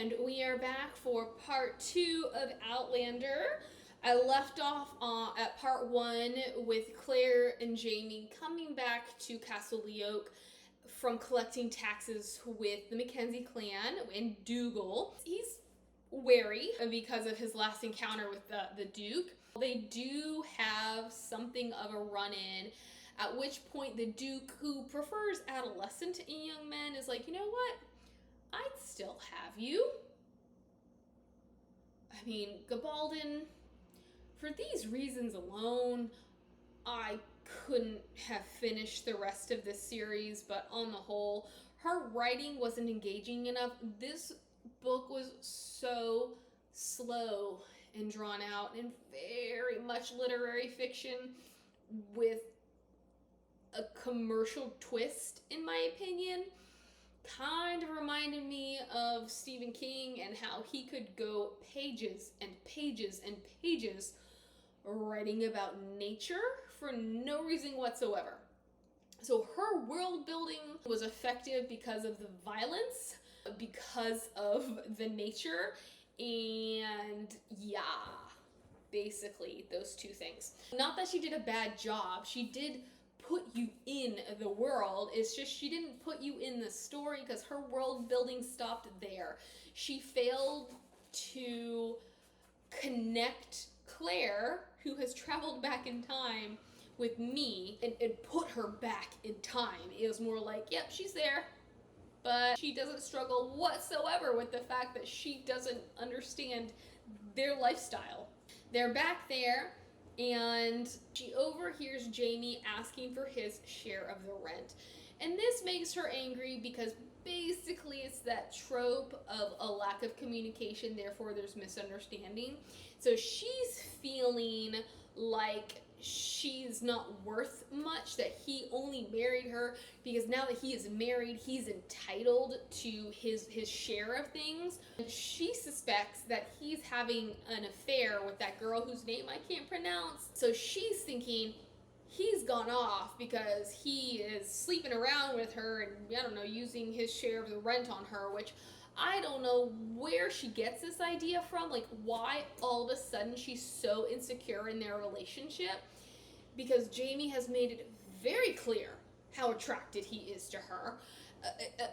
And we are back for part 2 of Outlander. I left off at part 1 with Claire and Jamie coming back to Castle Leoch from collecting taxes with the Mackenzie clan and Dougal. He's wary because of his last encounter with the Duke. They do have something of a run-in, at which point the Duke, who prefers adolescent young men, is like, you know what? I'd still have you. I mean, Gabaldon, for these reasons alone, I couldn't have finished the rest of this series, but on the whole, her writing wasn't engaging enough. This book was so slow and drawn out and very much literary fiction with a commercial twist, in my opinion. Kind of reminded me of Stephen King and how he could go pages and pages and pages writing about nature for no reason whatsoever. So her world building was effective because of the violence, because of the nature, and yeah, basically those two things. Not that she did a bad job, she did put you in the world. It's just she didn't put you in the story because her world building stopped there. She failed to connect Claire, who has traveled back in time, with me and put her back in time. It was more like, yep, she's there, but she doesn't struggle whatsoever with the fact that she doesn't understand their lifestyle. They're back there, and she overhears Jamie asking for his share of the rent. And this makes her angry because basically it's that trope of a lack of communication, therefore there's misunderstanding. So she's feeling like she's not worth much, that he only married her because now that he is married, he's entitled to his share of things. And she suspects that he's having an affair with that girl whose name I can't pronounce. So she's thinking he's gone off because he is sleeping around with her and, I don't know, using his share of the rent on her, which I don't know where she gets this idea from, like why all of a sudden she's so insecure in their relationship, because Jamie has made it very clear how attracted he is to her,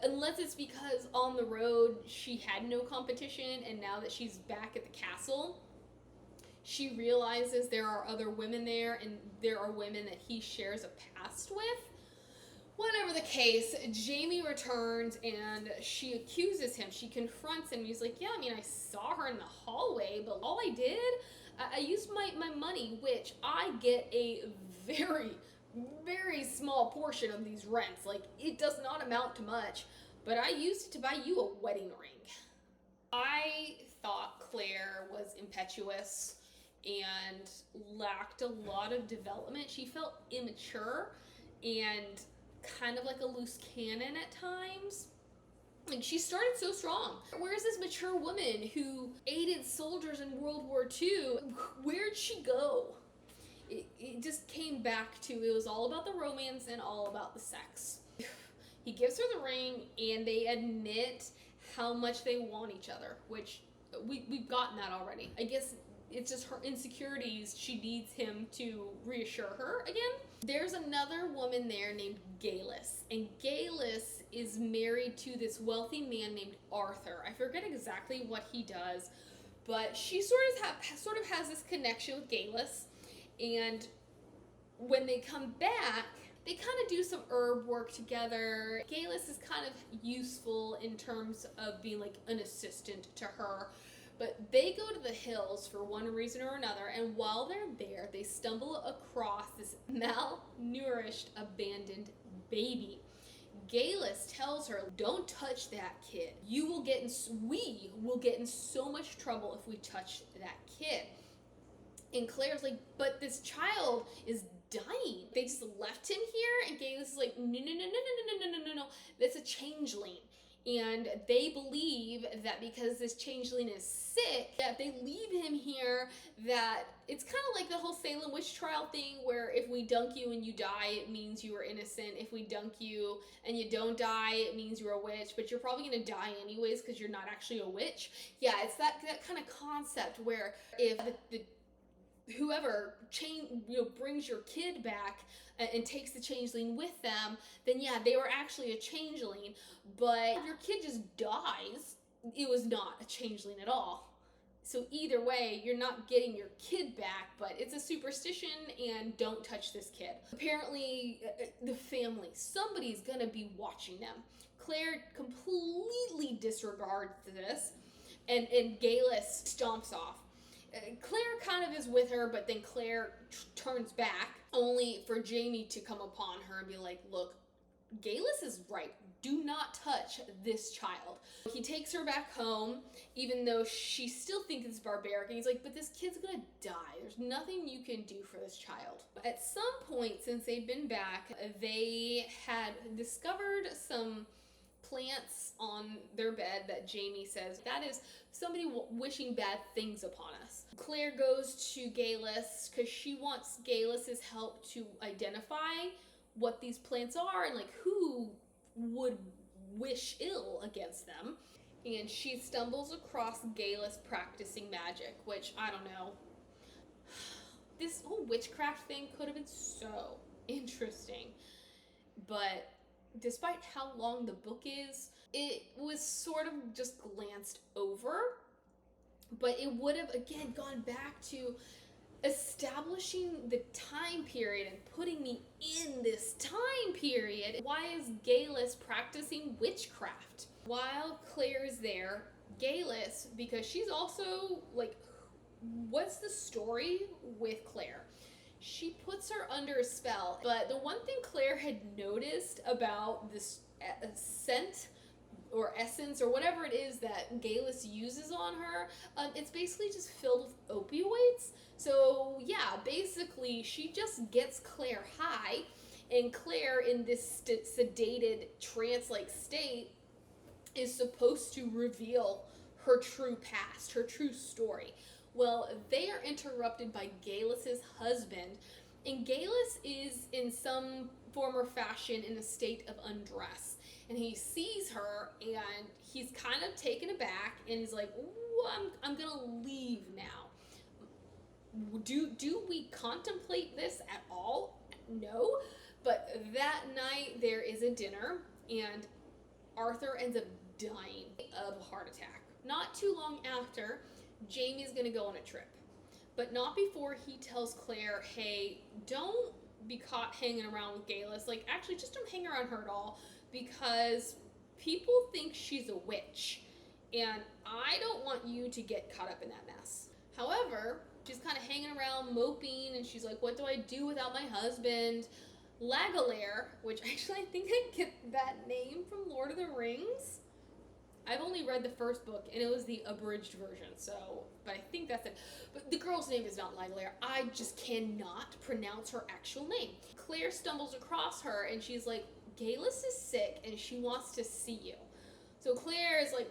unless it's because on the road she had no competition and now that she's back at the castle, she realizes there are other women there and there are women that he shares a past with. Whatever the case, Jamie returns and she accuses him. She confronts him. He's like, yeah, I mean, I saw her in the hallway, but all I did, I used my money, which I get a very, very small portion of these rents. Like, it does not amount to much, but I used it to buy you a wedding ring. I thought Claire was impetuous and lacked a lot of development. She felt immature and kind of like a loose cannon at times. Like, she started so strong. Where's this mature woman who aided soldiers in World War II? Where'd she go? It just came back to, it was all about the romance and all about the sex. He gives her the ring and they admit how much they want each other, which we've gotten that already. I guess it's just her insecurities. She needs him to reassure her again. There's another woman there named Galus, and Galus is married to this wealthy man named Arthur. I forget exactly what he does, but she sort of has this connection with Galus, and when they come back, they kind of do some herb work together. Galus is kind of useful in terms of being like an assistant to her. But they go to the hills for one reason or another, and while they're there, they stumble across this malnourished, abandoned baby. Galus tells her, don't touch that kid. We will get in so much trouble if we touch that kid. And Claire's like, but this child is dying. They just left him here? And Galus is like, no. That's a changeling. And they believe that because this changeling is sick, that if they leave him here, that it's kind of like the whole Salem witch trial thing, where if we dunk you and you die, it means you were innocent. If we dunk you and you don't die, it means you're a witch, but you're probably going to die anyways because you're not actually a witch. Yeah, it's that kind of concept where if the whoever brings your kid back and takes the changeling with them, then yeah, they were actually a changeling. But if your kid just dies, it was not a changeling at all. So either way, you're not getting your kid back, but it's a superstition, and don't touch this kid. Apparently, the family, somebody's gonna be watching them. Claire completely disregards this, and Galus stomps off. Claire kind of is with her, but then Claire turns back, only for Jamie to come upon her and be like, look, Galus is right. Do not touch this child. He takes her back home, even though she still thinks it's barbaric. And he's like, but this kid's gonna die. There's nothing you can do for this child. At some point, since they've been back, they had discovered some plants on their bed that Jamie says, that is somebody wishing bad things upon us. Claire goes to Galus because she wants Galus's help to identify what these plants are and like who would wish ill against them. And she stumbles across Galus practicing magic, which, I don't know. This whole witchcraft thing could have been so interesting. But despite how long the book is, it was sort of just glanced over. But it would have, again, gone back to establishing the time period and putting me in this time period. Why is Galus practicing witchcraft? While Claire is there, Galus, because she's also like, what's the story with Claire? She puts her under a spell, but the one thing Claire had noticed about this scent or essence or whatever it is that Galus uses on her, it's basically just filled with opioids. So yeah, basically she just gets Claire high, and Claire in this sedated trance-like state is supposed to reveal her true past, her true story. Well, they are interrupted by Galus's husband, and Galus is in some form or fashion in a state of undress. And he sees her, and he's kind of taken aback, and he's like, I'm gonna leave now. Do we contemplate this at all? No. But that night there is a dinner, and Arthur ends up dying of a heart attack. Not too long after, Jamie's gonna go on a trip, but not before he tells Claire, hey, don't be caught hanging around with Galus. Like, actually, just don't hang around her at all, because people think she's a witch, and I don't want you to get caught up in that mess. However, she's kind of hanging around moping, and she's like, what do I do without my husband? Lagolair, which actually I think I get that name from Lord of the Rings. I've only read the first book, and it was the abridged version, so, but I think that's it. But the girl's name is not Lagolair. I just cannot pronounce her actual name. Claire stumbles across her, and she's like, Galus is sick, and she wants to see you. So Claire is like,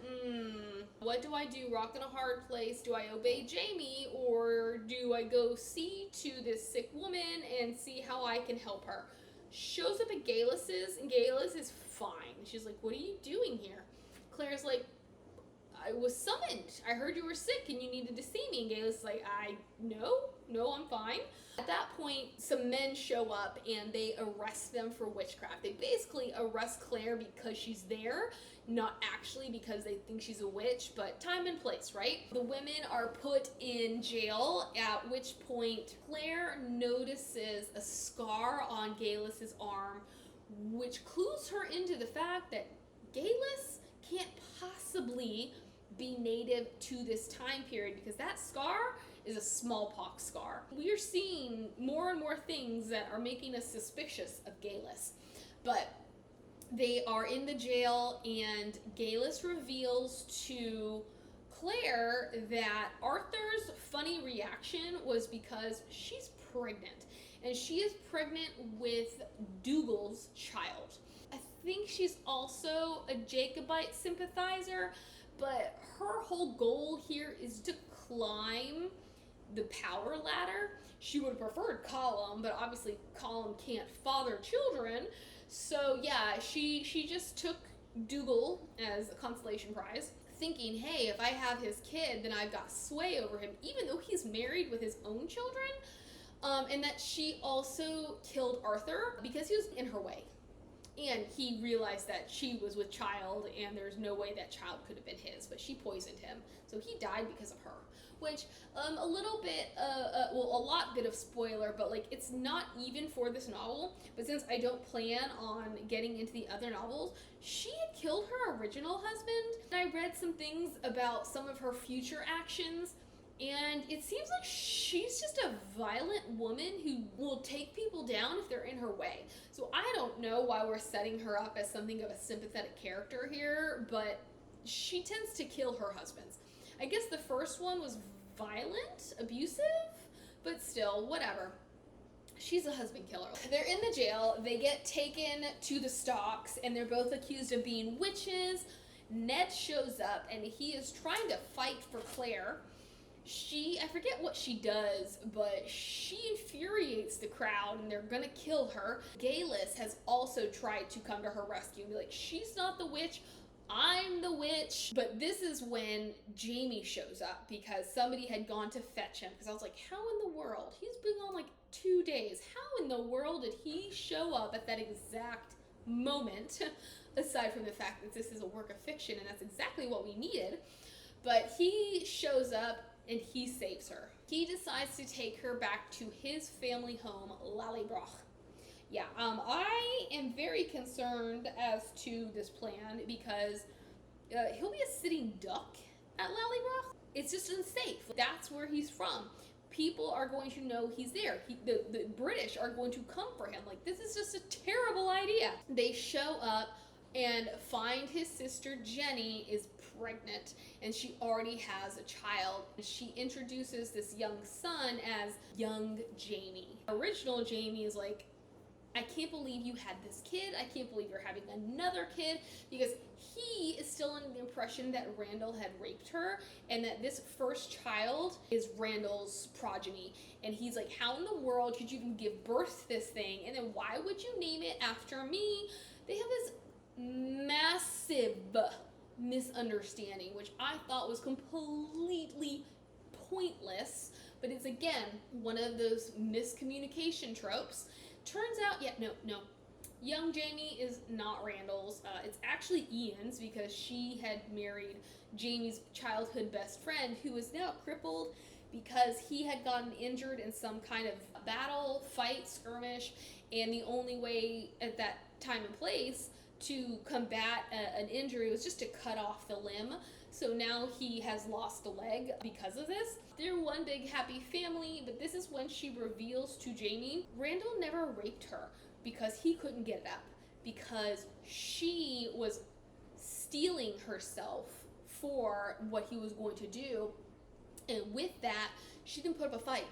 what do I do? Rock in a hard place. Do I obey Jamie, or do I go see to this sick woman and see how I can help her? Shows up at Galus's, and Galus is fine. She's like, what are you doing here? Claire's like, I was summoned. I heard you were sick and you needed to see me. And Galus is like, no, I'm fine. At that point, some men show up and they arrest them for witchcraft. They basically arrest Claire because she's there, not actually because they think she's a witch, but time and place, right? The women are put in jail, at which point Claire notices a scar on Galus's arm, which clues her into the fact that Galus can't possibly be native to this time period, because that scar is a smallpox scar. We are seeing more and more things that are making us suspicious of Galus. But they are in the jail, and Galus reveals to Claire that Arthur's funny reaction was because she's pregnant, and she is pregnant with Dougal's child. I think she's also a Jacobite sympathizer, but her whole goal here is to climb the power ladder. She would have preferred Colum, but obviously Colum can't father children. So yeah, she just took Dougal as a consolation prize, thinking, hey, if I have his kid, then I've got sway over him, even though he's married with his own children. And that she also killed Arthur because he was in her way. And he realized that she was with child and there's no way that child could have been his, but she poisoned him. So he died because of her. Which, a little bit, a lot bit of spoiler, but like it's not even for this novel. But since I don't plan on getting into the other novels, she had killed her original husband. And I read some things about some of her future actions. And it seems like she's just a violent woman who will take people down if they're in her way. So I don't know why we're setting her up as something of a sympathetic character here, but she tends to kill her husbands. I guess the first one was violent, abusive, but still, whatever. She's a husband killer. They're in the jail. They get taken to the stocks, and they're both accused of being witches. Ned shows up, and he is trying to fight for Claire. I forget what she does, but she infuriates the crowd and they're gonna kill her. Galus has also tried to come to her rescue and be like, she's not the witch, I'm the witch. But this is when Jamie shows up because somebody had gone to fetch him. Because I was like, how in the world? He's been on like 2 days. How in the world did he show up at that exact moment? Aside from the fact that this is a work of fiction and that's exactly what we needed. But he shows up and he saves her. He decides to take her back to his family home, Lallybroch. Yeah, I am very concerned as to this plan because he'll be a sitting duck at Lallybroch. It's just unsafe. That's where he's from. People are going to know he's there. The British are going to come for him. Like, this is just a terrible idea. They show up and find his sister Jenny is pregnant and she already has a child. She introduces this young son as young Jamie. Original Jamie is like, I can't believe you had this kid. I can't believe you're having another kid, because he is still under the impression that Randall had raped her and that this first child is Randall's progeny. And he's like, how in the world could you even give birth to this thing? And then why would you name it after me? They have this massive misunderstanding, which I thought was completely pointless, but it's again one of those miscommunication tropes. Turns out, no, young Jamie is not Randall's. It's actually Ian's, because she had married Jamie's childhood best friend, who is now crippled because he had gotten injured in some kind of battle, fight, skirmish, and the only way at that time and place to combat an injury was just to cut off the limb. So now he has lost a leg because of this. They're one big happy family, but this is when she reveals to Jamie, Randall never raped her because he couldn't get it up, because she was steeling herself for what he was going to do. And with that, she didn't put up a fight.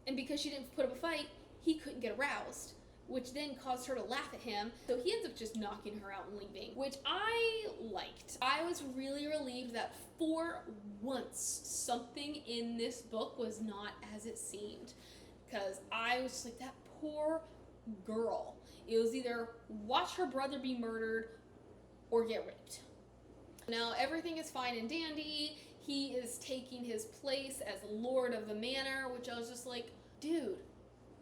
And because she didn't put up a fight, he couldn't get aroused, which then caused her to laugh at him. So he ends up just knocking her out and leaving, which I liked. I was really relieved that for once, something in this book was not as it seemed. Because I was just like, that poor girl. It was either watch her brother be murdered or get raped. Now everything is fine and dandy. He is taking his place as Lord of the Manor, which I was just like, dude,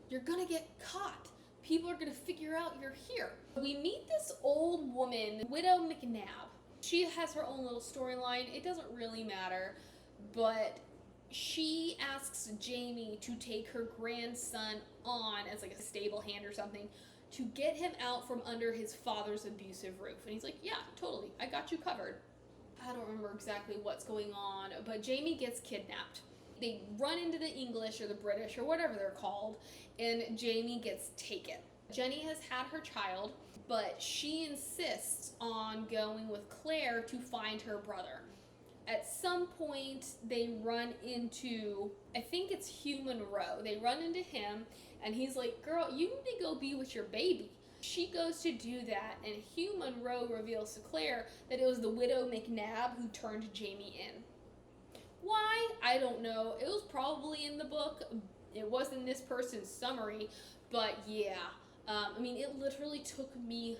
you're gonna get caught. People are gonna figure out you're here. We meet this old woman, Widow McNabb. She has her own little storyline. It doesn't really matter, but she asks Jamie to take her grandson on as like a stable hand or something to get him out from under his father's abusive roof. And he's like, yeah, totally, I got you covered. I don't remember exactly what's going on, but Jamie gets kidnapped. They run into the English or the British or whatever they're called, and Jamie gets taken. Jenny has had her child, but she insists on going with Claire to find her brother. At some point, they run into, I think it's Hugh Monroe. They run into him, and he's like, girl, you need to go be with your baby. She goes to do that, and Hugh Monroe reveals to Claire that it was the widow McNabb who turned Jamie in. Why? I don't know. It was probably in the book. It was in this person's summary, but yeah. I mean, it literally took me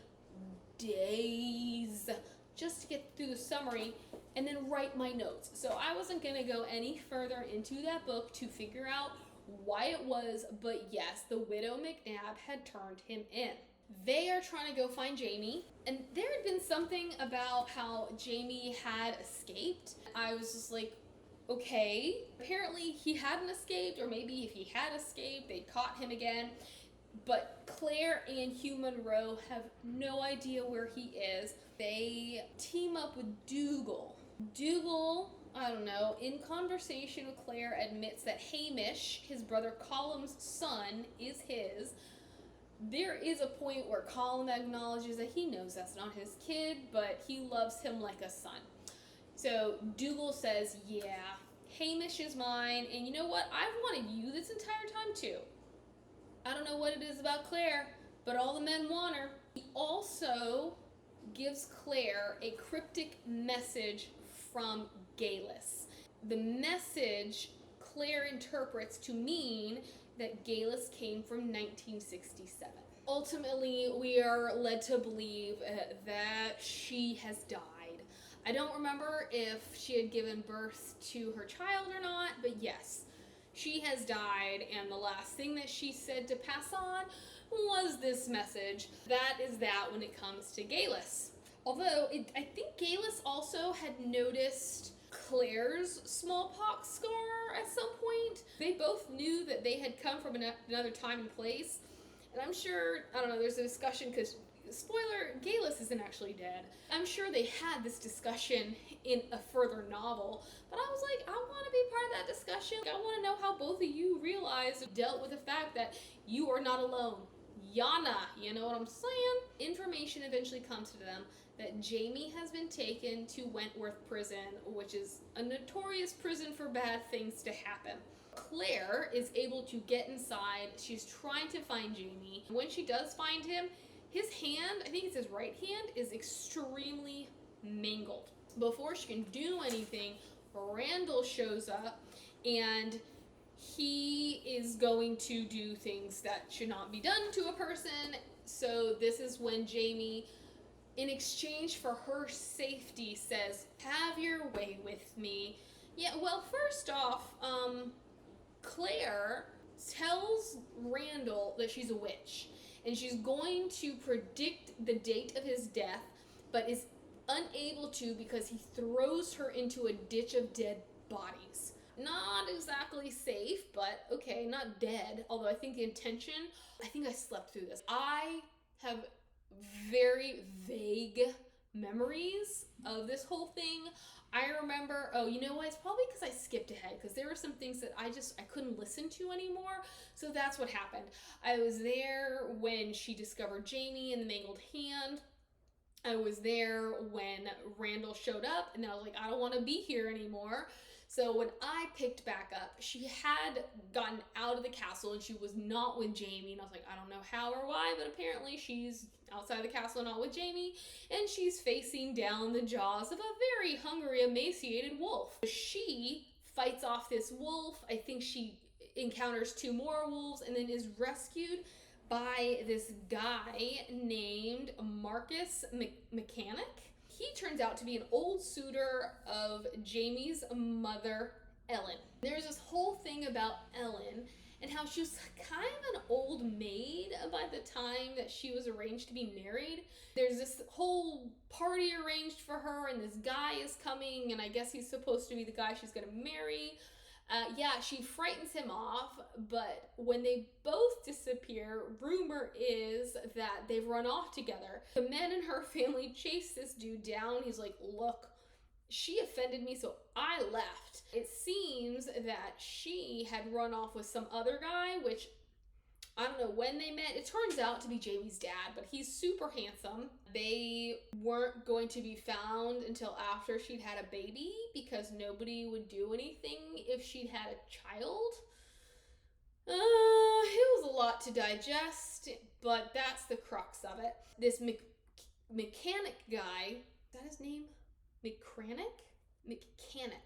days just to get through the summary and then write my notes. So I wasn't going to go any further into that book to figure out why it was, but yes, the widow McNabb had turned him in. They are trying to go find Jamie, and there had been something about how Jamie had escaped. I was just like, okay, apparently he hadn't escaped, or maybe if he had escaped, they caught him again. But Claire and Hugh Monroe have no idea where he is. They team up with Dougal. Dougal, I don't know, in conversation with Claire, admits that Hamish, his brother Colum's son, is his. There is a point where Colum acknowledges that he knows that's not his kid, but he loves him like a son. So Dougal says, yeah, Hamish is mine, and you know what? I've wanted you this entire time too. I don't know what it is about Claire, but all the men want her. He also gives Claire a cryptic message from Galus. The message Claire interprets to mean that Galus came from 1967. Ultimately, we are led to believe that she has died. I don't remember if she had given birth to her child or not, but yes, she has died, and the last thing that she said to pass on was this message. That is that when it comes to Galus. Although, I think Galus also had noticed Claire's smallpox scar at some point. They both knew that they had come from another time and place. And I'm sure, I don't know, there's a discussion because, spoiler, Galus isn't actually dead. I'm sure they had this discussion in a further novel, but I was like, I want to be part of that discussion. I want to know how both of you realized, dealt with the fact that you are not alone. Yana, you know what I'm saying? Information eventually comes to them that Jamie has been taken to Wentworth Prison, which is a notorious prison for bad things to happen. Claire is able to get inside. She's trying to find Jamie. When she does find him, his hand, I think it's his right hand, is extremely mangled. Before she can do anything, Randall shows up, and he is going to do things that should not be done to a person. So this is when Jamie, in exchange for her safety, says, have your way with me. Yeah, well, first off, Claire tells Randall that she's a witch, and she's going to predict the date of his death, but is unable to because he throws her into a ditch of dead bodies. Not exactly safe, but okay, not dead, although I think the intention, I think I slept through this. I have very vague memories of this whole thing. I remember, oh, you know what? It's probably because I skipped ahead, because there were some things that I couldn't listen to anymore. So that's what happened. I was there when she discovered Jamie and the mangled hand. I was there when Randall showed up, and then I was like, I don't want to be here anymore. So when I picked back up, she had gotten out of the castle and she was not with Jamie. And I was like, I don't know how or why, but apparently she's outside the castle, not with Jamie. And she's facing down the jaws of a very hungry, emaciated wolf. She fights off this wolf. I think she encounters 2 more wolves and then is rescued by this guy named Marcus Mechanic. He turns out to be an old suitor of Jamie's mother, Ellen. There's this whole thing about Ellen and how she was kind of an old maid by the time that she was arranged to be married. There's this whole party arranged for her, and this guy is coming, and I guess he's supposed to be the guy she's gonna marry. Yeah, she frightens him off, but when they both disappear, rumor is that they've run off together. The men in her family chase this dude down. He's like, look, she offended me, so I left. It seems that she had run off with some other guy, which I don't know when they met. It turns out to be Jamie's dad, but he's super handsome. They weren't going to be found until after she'd had a baby because nobody would do anything if she'd had a child. It was a lot lot to digest, but that's the crux of it. This mechanic guy, is that his name? Macranic? Macranic?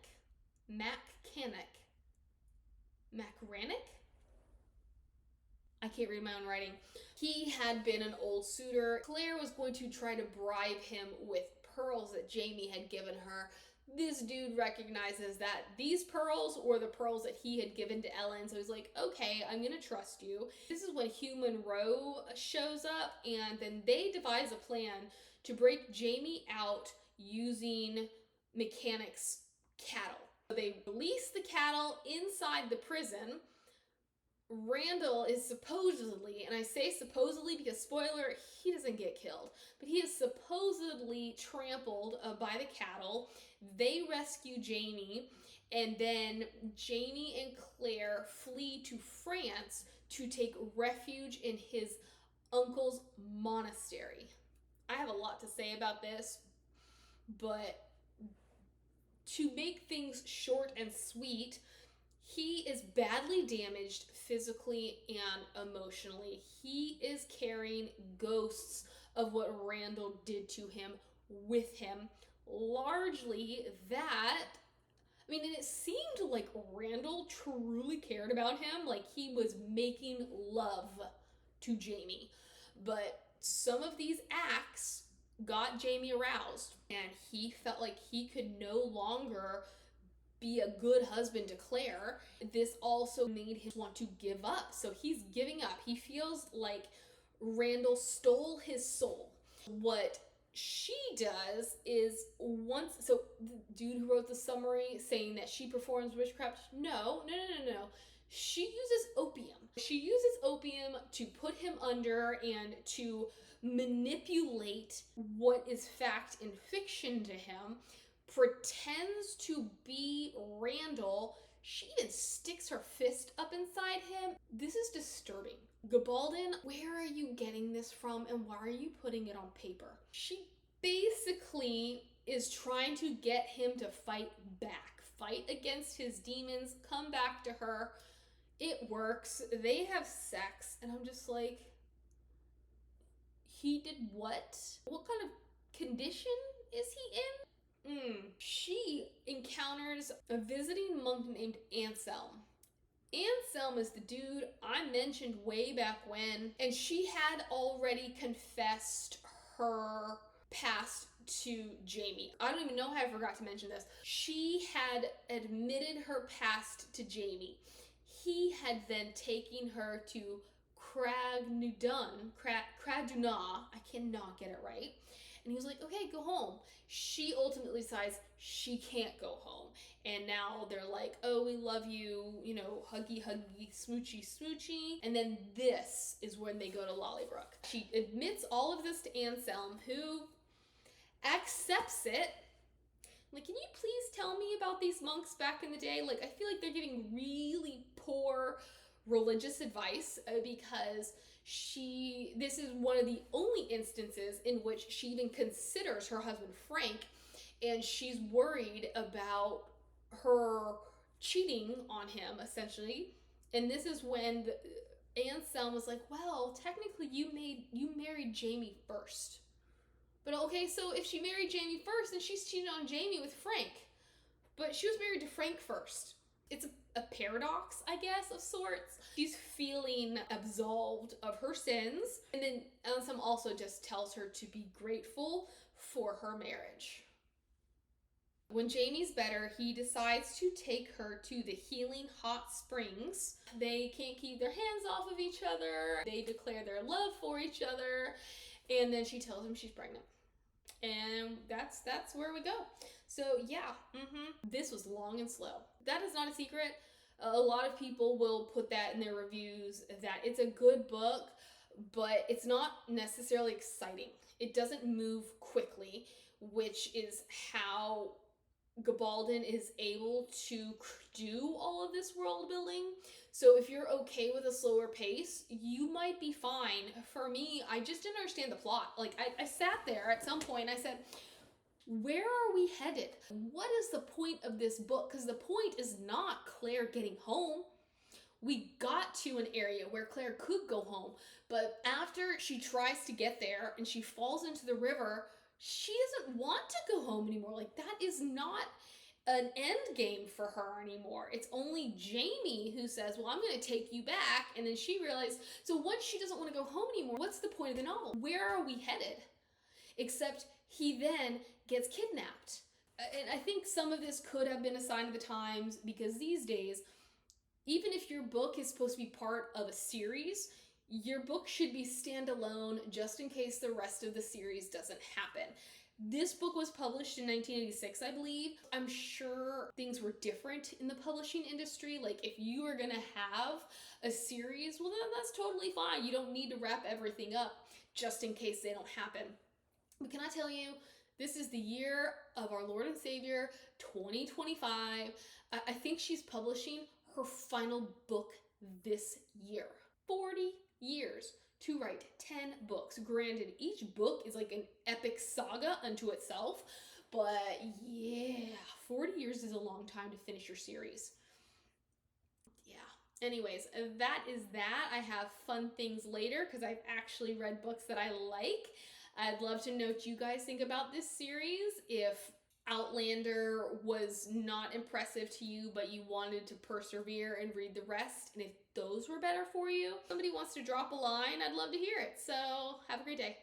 I can't read my own writing. He had been an old suitor. Claire was going to try to bribe him with pearls that Jamie had given her. This dude recognizes that these pearls were the pearls that he had given to Ellen, so he's like, okay, I'm gonna trust you. This is when Hugh Monroe shows up, and then they devise a plan to break Jamie out using Mechanic's cattle. They release the cattle inside the prison. Randall is supposedly, and I say supposedly because spoiler, he doesn't get killed, but he is supposedly trampled by the cattle. They rescue Jamie, and then Jamie and Claire flee to France to take refuge in his uncle's monastery. I have a lot to say about this, but to make things short and sweet, he is badly damaged physically and emotionally. He is carrying ghosts of what Randall did to him with him. Largely that, I mean, and it seemed like Randall truly cared about him, like he was making love to Jamie. But some of these acts got Jamie aroused, and he felt like he could no longer be a good husband to Claire. This also made him want to give up. So he's giving up. He feels like Randall stole his soul. What she does is so the dude who wrote the summary saying that she performs witchcraft, no. She uses opium. She uses opium to put him under and to manipulate what is fact and fiction to him, pretends to be Randall. She even sticks her fist up inside him. This is disturbing. Gabaldon, where are you getting this from and why are you putting it on paper? She basically is trying to get him to fight back, fight against his demons, come back to her. It works. They have sex, and I'm just like, he did what? What kind of condition is he in? She encounters a visiting monk named Anselm. Anselm is the dude I mentioned way back when, and she had already confessed her past to Jamie. I don't even know how I forgot to mention this. She had admitted her past to Jamie. He had then taken her to Craduna, I cannot get it right. And he was like, okay, go home. She ultimately decides she can't go home. And now they're like, oh, we love you, huggy, smoochy, smoochy. And then this is when they go to Lollybrook. She admits all of this to Anselm, who accepts it. Like, can you please tell me about these monks back in the day? Like, I feel like they're giving really poor religious advice because this is one of the only instances in which she even considers her husband Frank, and she's worried about her cheating on him, essentially. And this is when Anselm was like, well, technically you married Jamie first. But okay, so if she married Jamie first, then she's cheating on Jamie with Frank. But she was married to Frank first. It's a paradox, I guess, of sorts. She's feeling absolved of her sins. And then Anselm also just tells her to be grateful for her marriage. When Jamie's better, he decides to take her to the healing hot springs. They can't keep their hands off of each other. They declare their love for each other. And then she tells him she's pregnant. And that's where we go. So yeah, this was long and slow. That is not a secret. A lot of people will put that in their reviews, that it's a good book, but it's not necessarily exciting. It doesn't move quickly, which is how Gabaldon is able to do all of this world building. So if you're okay with a slower pace, you might be fine. For me, I just didn't understand the plot. Like, I sat there at some point, I said, where are we headed? What is the point of this book? Because the point is not Claire getting home. we got to an area where Claire could go home, but after she tries to get there and she falls into the river, she doesn't want to go home anymore. Like, that is not an end game for her anymore. It's only Jamie who says, well, I'm going to take you back. And then she realized, so once she doesn't want to go home anymore, what's the point of the novel? Where are we headed? Except he then gets kidnapped. And I think some of this could have been a sign of the times, because these days, even if your book is supposed to be part of a series, your book should be standalone just in case the rest of the series doesn't happen. This book was published in 1986, I believe. I'm sure things were different in the publishing industry. Like, if you were gonna have a series, well, then that's totally fine. You don't need to wrap everything up just in case they don't happen. But can I tell you, this is the year of our Lord and Savior, 2025. I think she's publishing her final book this year. 40 years to write 10 books. Granted, each book is like an epic saga unto itself, but yeah, 40 years is a long time to finish your series. Yeah. Anyways, that is that. I have fun things later because I've actually read books that I like. I'd love to know what you guys think about this series. If Outlander was not impressive to you, but you wanted to persevere and read the rest, and if those were better for you, somebody wants to drop a line, I'd love to hear it. So have a great day.